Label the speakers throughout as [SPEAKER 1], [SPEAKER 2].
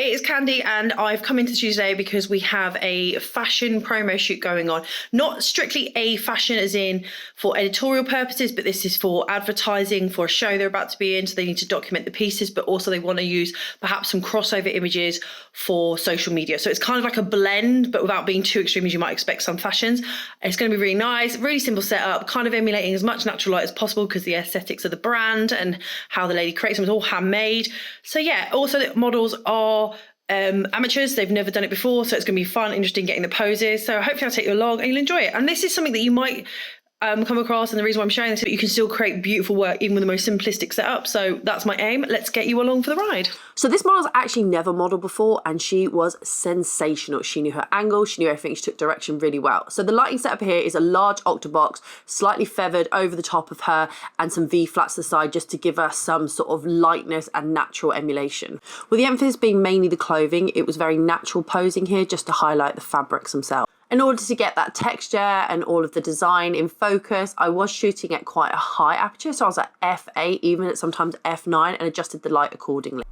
[SPEAKER 1] it's Khandie and I've come into Tuesday because we have a fashion promo shoot going on. Not strictly a fashion as in for editorial purposes, but this is for advertising for a show they're about to be in, so they need to document the pieces, but also they want to use perhaps some crossover images for social media. So it's kind of like a blend, but without being too extreme as you might expect some fashions. It's going to be really nice, really simple setup, kind of emulating as much natural light as possible because the aesthetics of the brand and how the lady creates them is all handmade. So yeah, also the models are amateurs. They've never done it before, so it's going to be fun, interesting getting the poses. So hopefully I'll take you along and you'll enjoy it. And this is something that you might come across, and the reason why I'm showing this is that you can still create beautiful work even with the most simplistic setup. So that's my aim. Let's get you along for the ride.
[SPEAKER 2] So this model's actually never modeled before, and she was sensational. She knew her angle, she knew everything, she took direction really well. So the lighting setup here is a large octabox, slightly feathered over the top of her, and some V-flats to the side just to give her some sort of lightness and natural emulation. With the emphasis being mainly the clothing, it was very natural posing here just to highlight the fabrics themselves. In order to get that texture and all of the design in focus, I was shooting at quite a high aperture, so I was at f8, even at sometimes f9, and adjusted the light accordingly.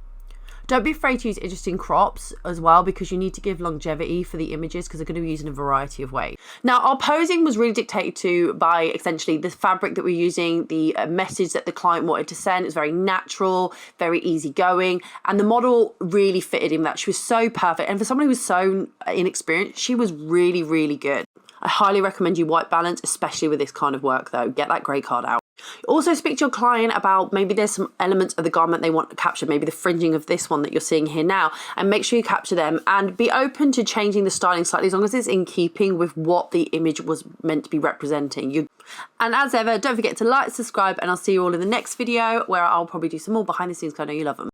[SPEAKER 2] Don't be afraid to use interesting crops as well, because you need to give longevity for the images because they're going to be used in a variety of ways. Now, our posing was really dictated to by essentially the fabric that we're using, the message that the client wanted to send. It was very natural, very easygoing, and the model really fitted in that. She was so perfect, and for someone who was so inexperienced, she was really, really good. I highly recommend you white balance, especially with this kind of work though. Get that grey card out. Also speak to your client about maybe there's some elements of the garment they want to capture, maybe the fringing of this one that you're seeing here now, and make sure you capture them, and be open to changing the styling slightly as long as it's in keeping with what the image was meant to be representing. And as ever, don't forget to like, subscribe, and I'll see you all in the next video where I'll probably do some more behind the scenes because I know you love them.